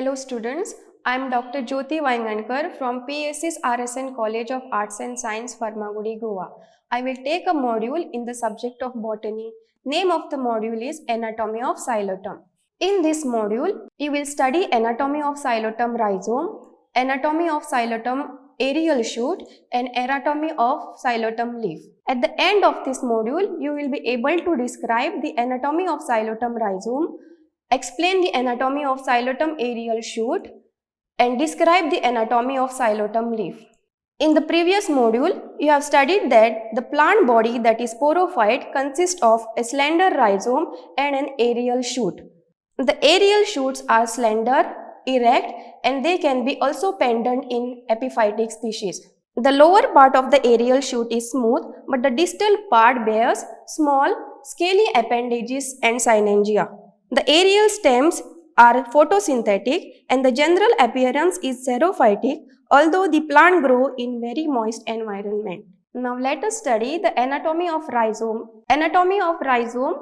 Hello students, I am Dr. Jyoti Vaingankar from PSS RSN College of Arts and Science, Farmagudi, Goa. I will take a module in the subject of botany. Name of the module is Anatomy of Xylotum. In this module, you will study anatomy of xylotum rhizome, anatomy of xylotum aerial shoot and anatomy of xylotum leaf. At the end of this module, you will be able to describe the anatomy of xylotum rhizome, explain the anatomy of xylotum aerial shoot and describe the anatomy of xylotum leaf. In the previous module, you have studied that the plant body that is sporophyte consists of a slender rhizome and an aerial shoot. The aerial shoots are slender, erect and they can be also pendant in epiphytic species. The lower part of the aerial shoot is smooth but the distal part bears small, scaly appendages and synangia. The aerial stems are photosynthetic and the general appearance is xerophytic, although the plant grow in very moist environment. Now let us study the anatomy of rhizome. Anatomy of rhizome.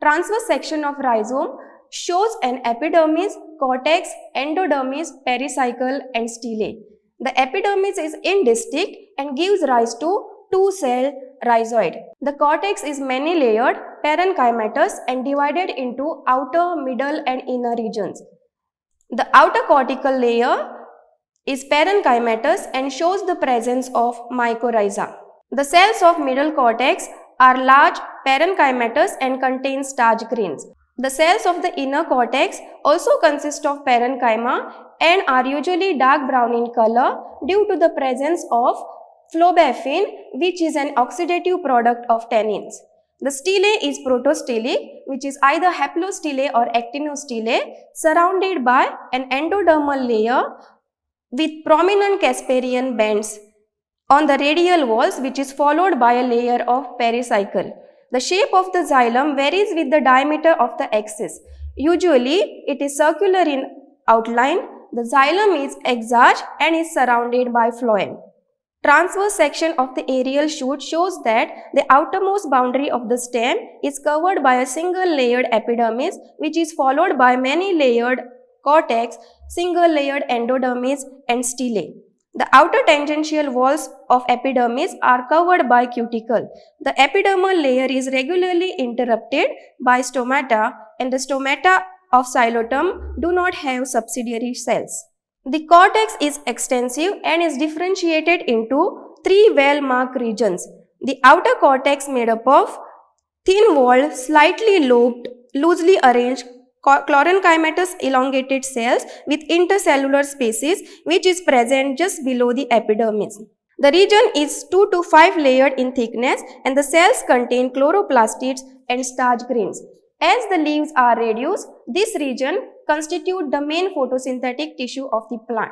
Transverse section of rhizome shows an epidermis, cortex, endodermis, pericycle and stele. The epidermis is indistinct and gives rise to two-cell rhizoid. The cortex is many-layered, parenchymatous and divided into outer, middle and inner regions. The outer cortical layer is parenchymatous and shows the presence of mycorrhiza. The cells of middle cortex are large, parenchymatous and contain starch grains. The cells of the inner cortex also consist of parenchyma and are usually dark brown in color due to the presence of phlobaffin, which is an oxidative product of tannins. The stele is protostelic, which is either haplostele or actinostele, surrounded by an endodermal layer with prominent Casparian bands on the radial walls, which is followed by a layer of pericycle. The shape of the xylem varies with the diameter of the axis. Usually, it is circular in outline. The xylem is exarch and is surrounded by phloem. Transverse section of the aerial shoot shows that the outermost boundary of the stem is covered by a single layered epidermis, which is followed by many layered cortex, single layered endodermis and stele. The outer tangential walls of epidermis are covered by cuticle. The epidermal layer is regularly interrupted by stomata and the stomata of xylotum do not have subsidiary cells. The cortex is extensive and is differentiated into three well-marked regions. The outer cortex made up of thin-walled, slightly lobed, loosely arranged chlorenchymatous elongated cells with intercellular spaces which is present just below the epidermis. The region is 2 to 5 layered in thickness and the cells contain chloroplastids and starch grains. As the leaves are reduced, this region constitutes the main photosynthetic tissue of the plant.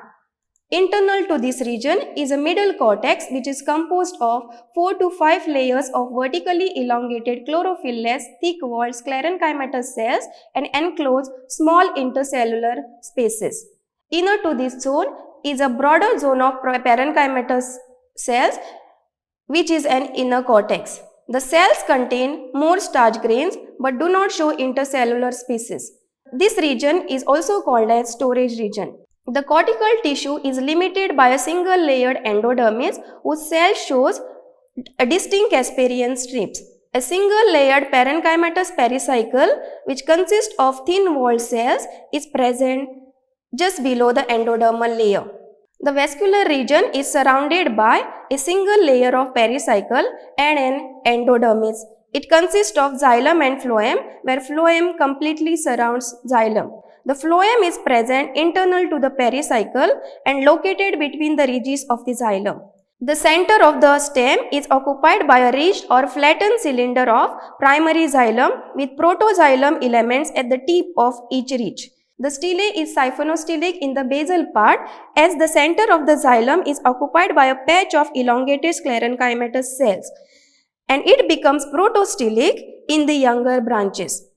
Internal to this region is a middle cortex which is composed of 4 to 5 layers of vertically elongated chlorophyll-less thick-walled sclerenchymatous cells and enclose small intercellular spaces. Inner to this zone is a broader zone of parenchymatous cells which is an inner cortex. The cells contain more starch grains but do not show intercellular spaces. This region is also called as storage region. The cortical tissue is limited by a single layered endodermis whose cell shows distinct Casparian strips. A single layered parenchymatous pericycle which consists of thin-walled cells is present just below the endodermal layer. The vascular region is surrounded by a single layer of pericycle and an endodermis. It consists of xylem and phloem, where phloem completely surrounds xylem. The phloem is present internal to the pericycle and located between the ridges of the xylem. The center of the stem is occupied by a ridged or flattened cylinder of primary xylem with protoxylem elements at the tip of each ridge. The stele is siphonostellic in the basal part as the center of the xylem is occupied by a patch of elongated sclerenchymatous cells and it becomes protostellic in the younger branches.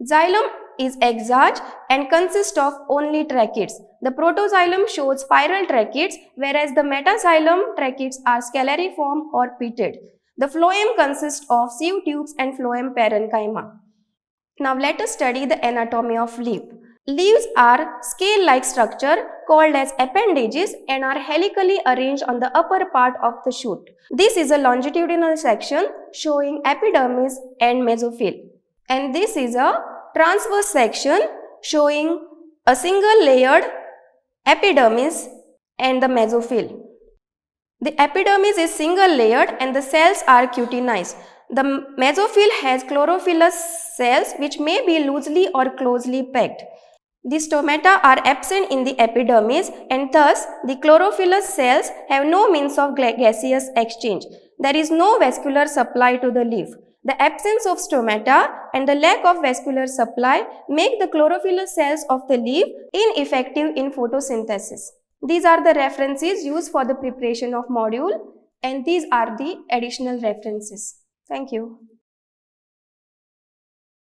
Xylem is exarch and consists of only tracheids. The protoxylem shows spiral tracheids whereas the metaxylem tracheids are scalariform or pitted. The phloem consists of sieve tubes and phloem parenchyma. Now let us study the anatomy of leaf. Leaves are scale-like structure called as appendages and are helically arranged on the upper part of the shoot. This is a longitudinal section showing epidermis and mesophyll. And this is a transverse section showing a single layered epidermis and the mesophyll. The epidermis is single layered and the cells are cutinized. The mesophyll has chlorophyllous cells which may be loosely or closely packed. The stomata are absent in the epidermis and thus the chlorophyllous cells have no means of gaseous exchange. There is no vascular supply to the leaf. The absence of stomata and the lack of vascular supply make the chlorophyllous cells of the leaf ineffective in photosynthesis. These are the references used for the preparation of module and these are the additional references. Thank you.